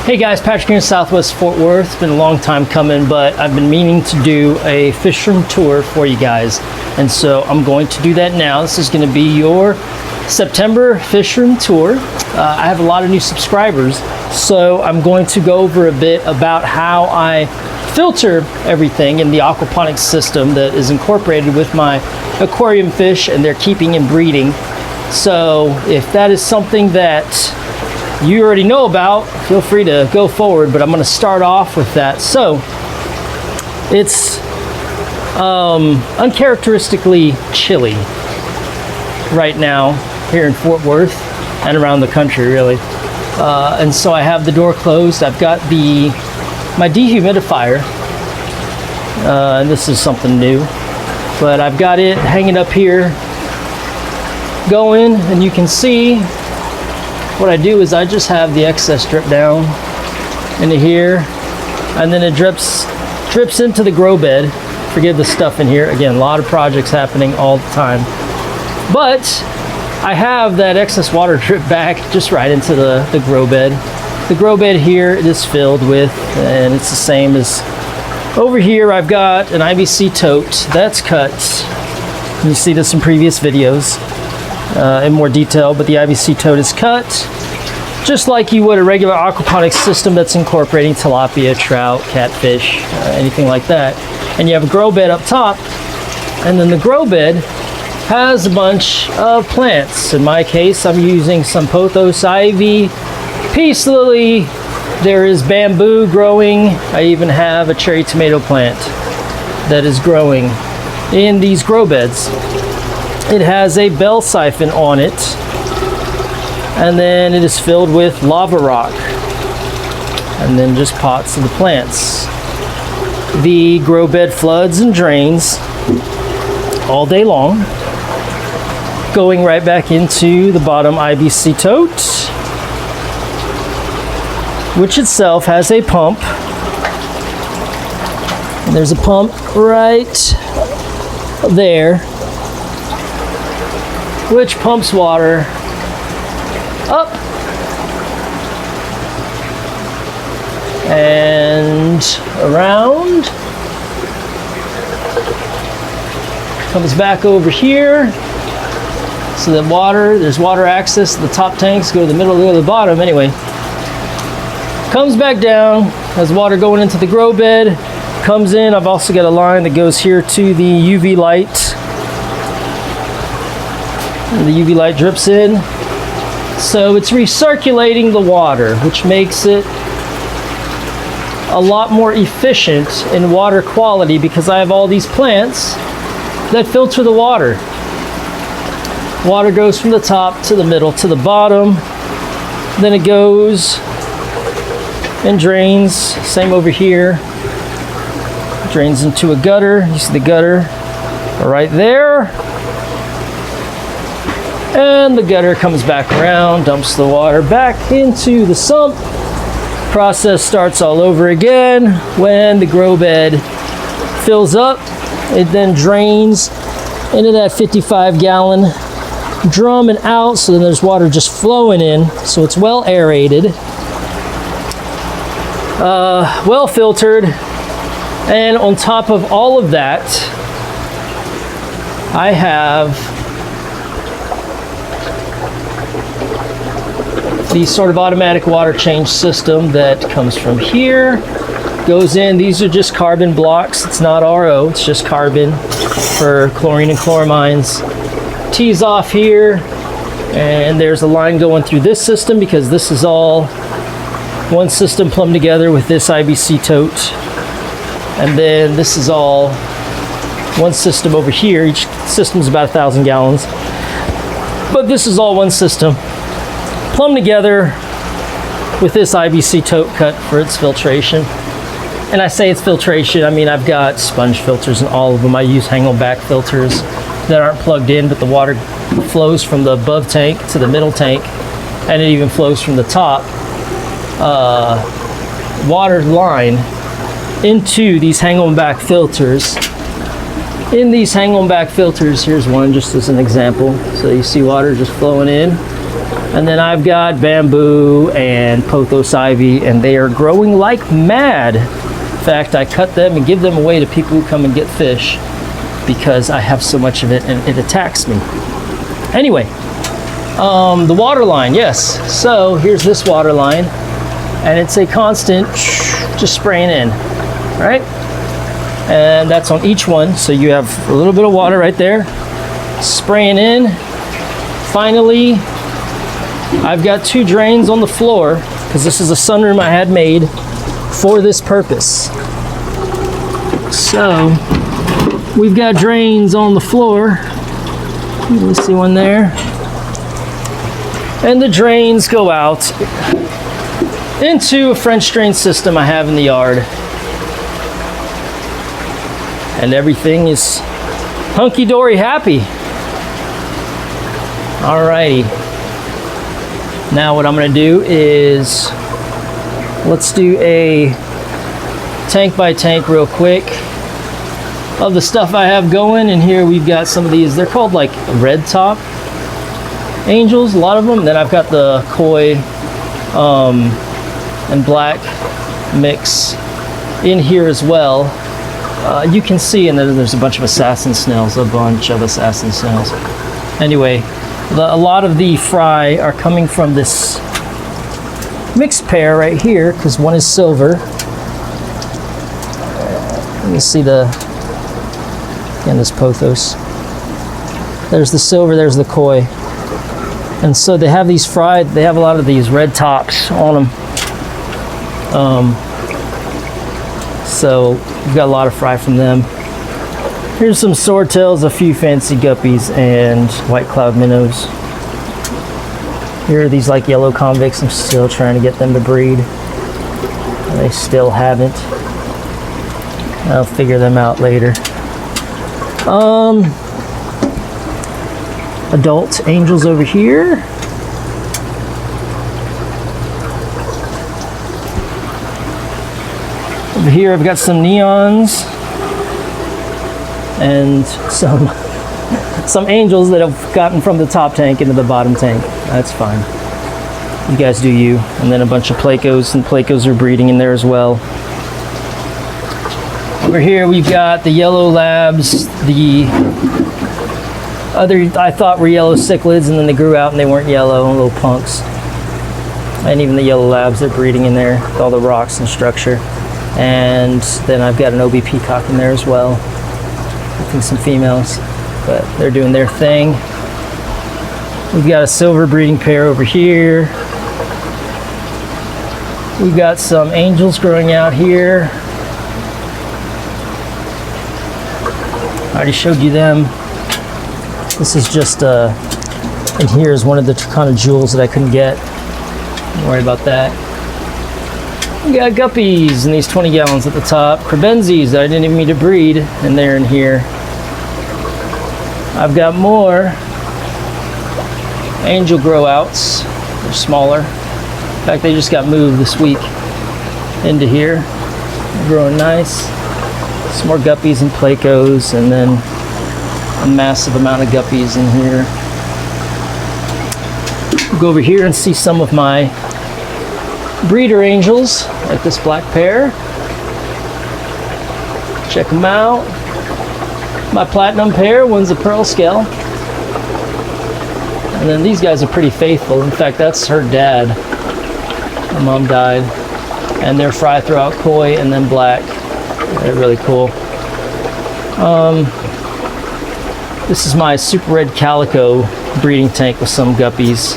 Hey guys, Patrick here in Southwest Fort Worth. It's been a long time coming, but I've been meaning to do a fish room tour for you guys. And so I'm going to do that now. This is going to be your September fish room tour. I have a lot of new subscribers, so I'm going to go over a bit about how I filter everything in the aquaponics system that is incorporated with my aquarium fish and their keeping and breeding. So if that is something that you already know about, feel free to go forward, but I'm going to start off with that. So it's uncharacteristically chilly right now here in Fort Worth and around the country, really. And so I have the door closed. I've got my dehumidifier, and this is something new, but I've got it hanging up here going, and you can see what I do is I just have the excess drip down into here, and then it drips into the grow bed. Forgive the stuff in here. Again, a lot of projects happening all the time. But I have that excess water drip back just right into the grow bed. The grow bed here is filled with, and it's the same as over here. I've got an IBC tote that's cut. You see this in previous videos in more detail, but the IBC tote is cut just like you would a regular aquaponics system that's incorporating tilapia, trout, catfish, anything like that. And you have a grow bed up top, and then the grow bed has a bunch of plants. In my case, I'm using some pothos ivy, peace lily, there is bamboo growing. I even have a cherry tomato plant that is growing in these grow beds. It has a bell siphon on it, and then it is filled with lava rock, and then just pots of the plants. The grow bed floods and drains all day long, going right back into the bottom IBC tote, which itself has a pump. And there's a pump right there, which pumps water up and around, comes back over here, so that there's water access to the top tanks, go to the middle, go to the bottom. Anyway, comes back down, has water going into the grow bed, comes in. I've also got a line that goes here to the UV light, and the UV light drips in. So it's recirculating the water, which makes it a lot more efficient in water quality because I have all these plants that filter the water. Water goes from the top to the middle to the bottom, then it goes and drains. Same over here. Drains into a gutter. You see the gutter right there. And the gutter comes back around, dumps the water back into the sump. Process starts all over again. When the grow bed fills up, it then drains into that 55-gallon drum and out, so then there's water just flowing in, so it's well aerated, well filtered. And on top of all of that, I have the sort of automatic water change system that comes from here, goes in. These are just carbon blocks. It's not RO, it's just carbon for chlorine and chloramines. Tees off here, and there's a line going through this system because this is all one system plumbed together with this IBC tote. And then this is all one system over here. Each system is about 1,000 gallons, but this is all one system plumbed together with this IBC tote cut for its filtration. And I say it's filtration, I mean I've got sponge filters in all of them. I use hang-on-back filters that aren't plugged in, but the water flows from the above tank to the middle tank, and it even flows from the top water line into these hang-on-back filters. In these hang-on-back filters, here's one just as an example. So you see water just flowing in And then I've got bamboo and pothos ivy, and they are growing like mad. In fact, I cut them and give them away to people who come and get fish because I have so much of it and it attacks me. Anyway, the water line, yes. So here's this water line, and it's a constant just spraying in, right? And that's on each one. So you have a little bit of water right there, spraying in. Finally, I've got 2 drains on the floor because this is a sunroom I had made for this purpose. So we've got drains on the floor. You see one there. And the drains go out into a French drain system I have in the yard. And everything is hunky-dory happy. Alrighty. Now what I'm gonna do is, let's do a tank by tank real quick of the stuff I have going. And here we've got some of these, they're called like red top angels, a lot of them. Then I've got the koi and black mix in here as well. You can see, and then there's a bunch of assassin snails, Anyway, a lot of the fry are coming from this mixed pair right here, because one is silver. Let me see again, this pothos. There's the silver, there's the koi. And so they have these fried, they have a lot of these red tops on them. So we've got a lot of fry from them. Here's some swordtails, a few fancy guppies, and white cloud minnows. Here are these like yellow convicts. I'm still trying to get them to breed. They still haven't. I'll figure them out later. Adult angels over here. Over here I've got some neons and some angels that have gotten from the top tank into the bottom tank. That's fine. You guys do you. And then a bunch of placos, and placos are breeding in there as well. Over here we've got the yellow labs, the other I thought were yellow cichlids, and then they grew out and they weren't yellow, little punks. And even the yellow labs, they're breeding in there with all the rocks and structure. And then I've got an OB peacock in there as well. I think some females, but they're doing their thing. We've got a silver breeding pair over here. We've got some angels growing out here. I already showed you them. This is just, and here is one of the kind of jewels that I couldn't get. Don't worry about that. We got guppies in these 20 gallons at the top. Crebenses that I didn't even mean to breed, and they're in here. I've got more angel grow outs. They're smaller. In fact, they just got moved this week into here. They're growing nice. Some more guppies and placos, and then a massive amount of guppies in here. We'll go over here and see some of my breeder angels, like this black pair. Check them out. My platinum pair, one's a pearl scale. And then these guys are pretty faithful. In fact, that's her dad. Her mom died. And they're fry throughout koi and then black. They're really cool. This is my super red calico breeding tank with some guppies.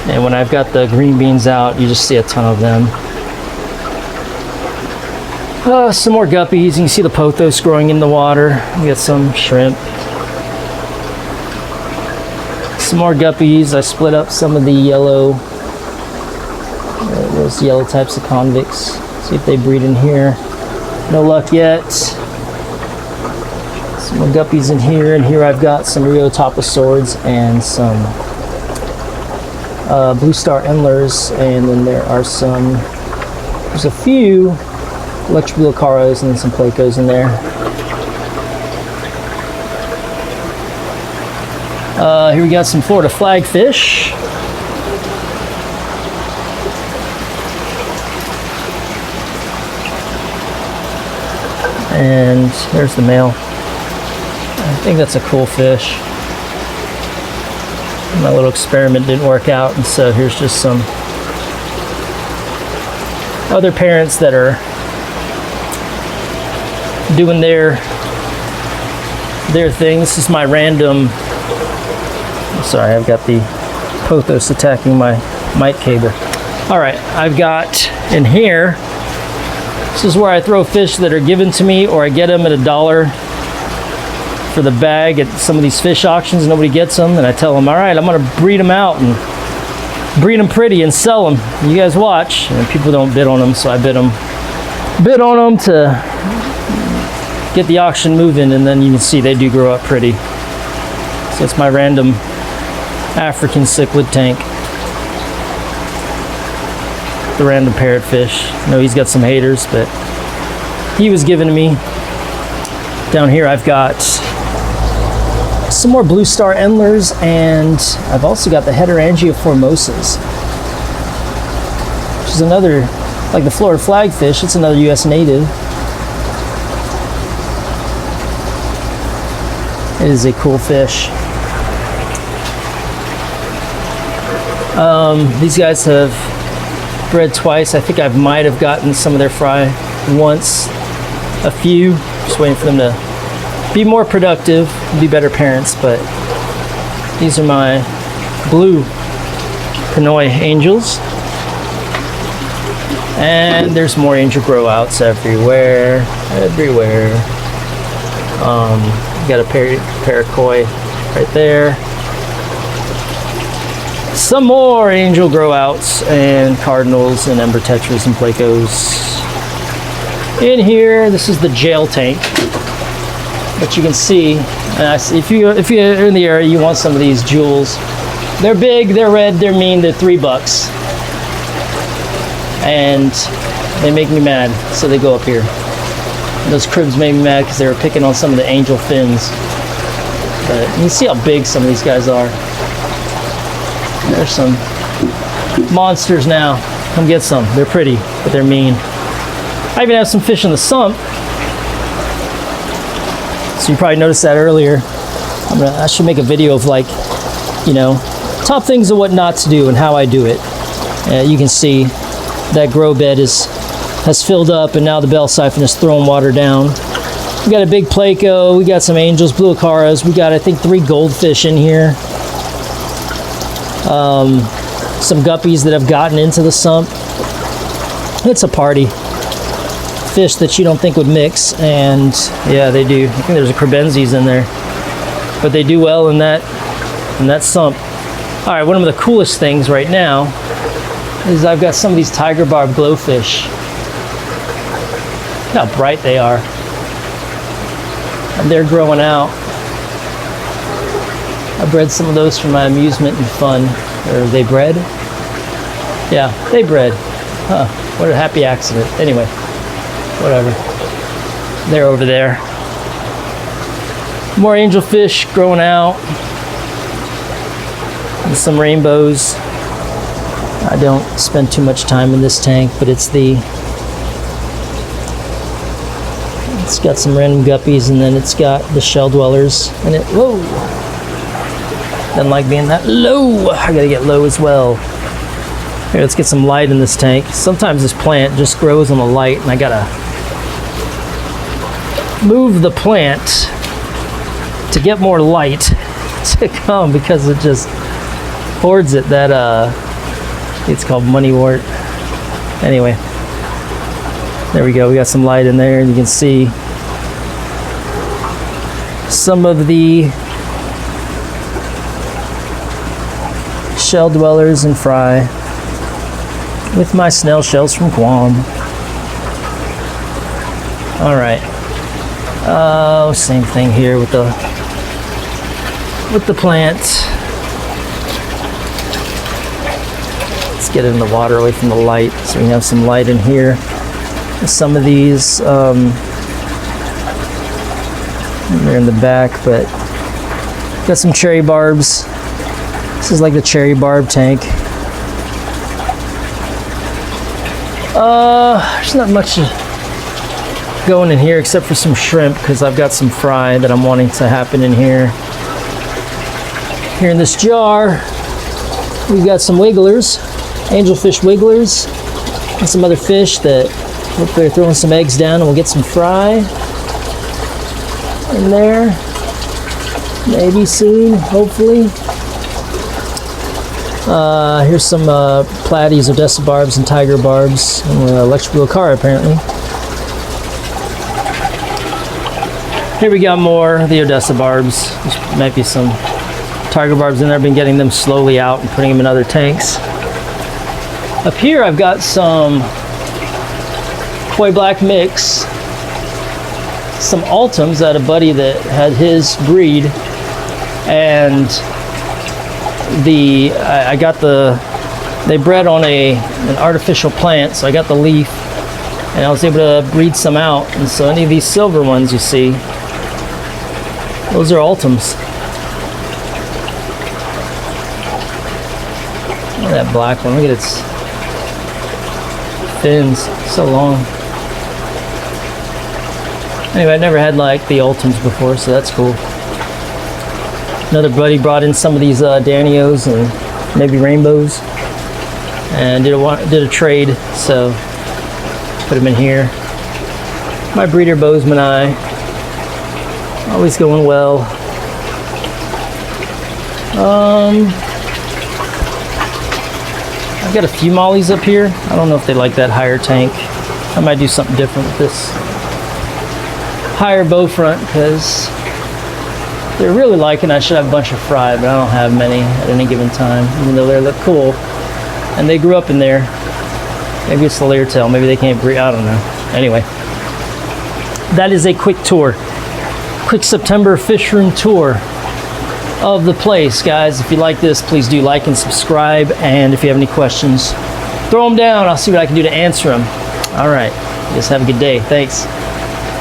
And when I've got the green beans out, you just see a ton of them. Some more guppies. You can see the pothos growing in the water. We got some shrimp. Some more guppies. I split up some of the yellow, those yellow types of convicts. See if they breed in here. No luck yet. Some more guppies in here, and here I've got some Rio Tapa swords and some Blue Star Endlers, and then there's a few Electric Blue Caros and then some Placos in there. Here we got some Florida flagfish. And there's the male. I think that's a cool fish. My little experiment didn't work out, and so here's just some other parents that are doing their thing. This is my random. Sorry, I've got the pothos attacking my mic cable. All right, I've got in here. This is where I throw fish that are given to me, or I get them at $1 for the bag at some of these fish auctions. Nobody gets them, and I tell them, all right, I'm gonna breed them out and breed them pretty and sell them. You guys watch. And people don't bid on them, so I bid on them to get the auction moving, and then you can see they do grow up pretty. So it's my random African cichlid tank. The random parrotfish. I know he's got some haters, but he was given to me. Down here I've got some more blue star endlers, and I've also got the heterangiaformosas, which is another, like the Florida flagfish, it's another US native. It is a cool fish. These guys have bred twice. I think I might have gotten some of their fry once, a few. Just waiting for them to be more productive, be better parents. But these are my blue Pinoy angels. And there's more angel grow outs everywhere. Got a paracoi right there. Some more angel grow outs and cardinals and ember tetras and placos. In here, this is the jail tank. But you can see, if you're in the area, you want some of these jewels. They're big, they're red, they're mean, they're $3. And they make me mad, so they go up here. Those cribs made me mad because they were picking on some of the angel fins. But you can see how big some of these guys are. There's some monsters now. Come get some. They're pretty, but they're mean. I even have some fish in the sump. So you probably noticed that earlier. I should make a video of, like, you know, top things of what not to do and how I do it. You can see that grow bed has filled up, and now the bell siphon is throwing water down. We got a big placo, we got some angels, blue acaras, we got, I think, 3 goldfish in here. Some guppies that have gotten into the sump. It's a party. Fish that you don't think would mix, and yeah, they do. I think there's a crebenses in there, but they do well in that sump. All right, one of the coolest things right now is I've got some of these tiger barb glowfish. Look how bright they are. And they're growing out. I bred some of those for my amusement and fun. Or they bred? Yeah, they bred. Huh, what a happy accident. Anyway, whatever. They're over there. More angelfish growing out. And some rainbows. I don't spend too much time in this tank, but it's got some random guppies, and then it's got the shell dwellers, and it, whoa, doesn't like being that low. I gotta get low as well. Here, let's get some light in this tank. Sometimes this plant just grows on the light, and I gotta move the plant to get more light to come, because it just hoards it. That it's called moneywort. Anyway, there we go. We got some light in there, and you can see some of the shell dwellers and fry with my snail shells from Guam. All right. Oh, same thing here with the plant. Let's get it in the water away from the light, so we have some light in here. Some of these, they're in the back, but Got some cherry barbs. This is like the cherry barb tank. There's not much going in here except for some shrimp because I've got some fry that I'm wanting to happen in here. Here in this jar, we've got some wigglers, angelfish wigglers, and some other fish that hopefully are throwing some eggs down, and we'll get some fry in there. Maybe soon, hopefully. Here's some platies, Odessa barbs, and tiger barbs, and electric blue car apparently. Here we got more of the Odessa barbs. There might be some tiger barbs in there. I've been getting them slowly out and putting them in other tanks. Up here I've got some koi black mix, some Ultims that a buddy that had his breed, and I got they bred on an artificial plant, so I got the leaf and I was able to breed some out. And so any of these silver ones you see, those are Ultims. Look at that black one, look at its fins, so long. Anyway, I never had like the Ultims before, so that's cool. Another buddy brought in some of these Danios and maybe rainbows, and did a trade, so put them in here. My breeder Bozeman eye, always going well. I've got a few mollies up here. I don't know if they like that higher tank. I might do something different with this higher bow front because they're really liking. I should have a bunch of fry, but I don't have many at any given time, even though they look cool. And they grew up in there. Maybe it's the layer tail. Maybe they can't breed. I don't know. Anyway, that is a quick tour. Quick September fish room tour of the place, guys. If you like this, please do like and subscribe. And if you have any questions, throw them down. I'll see what I can do to answer them. All right. You guys have a good day. Thanks.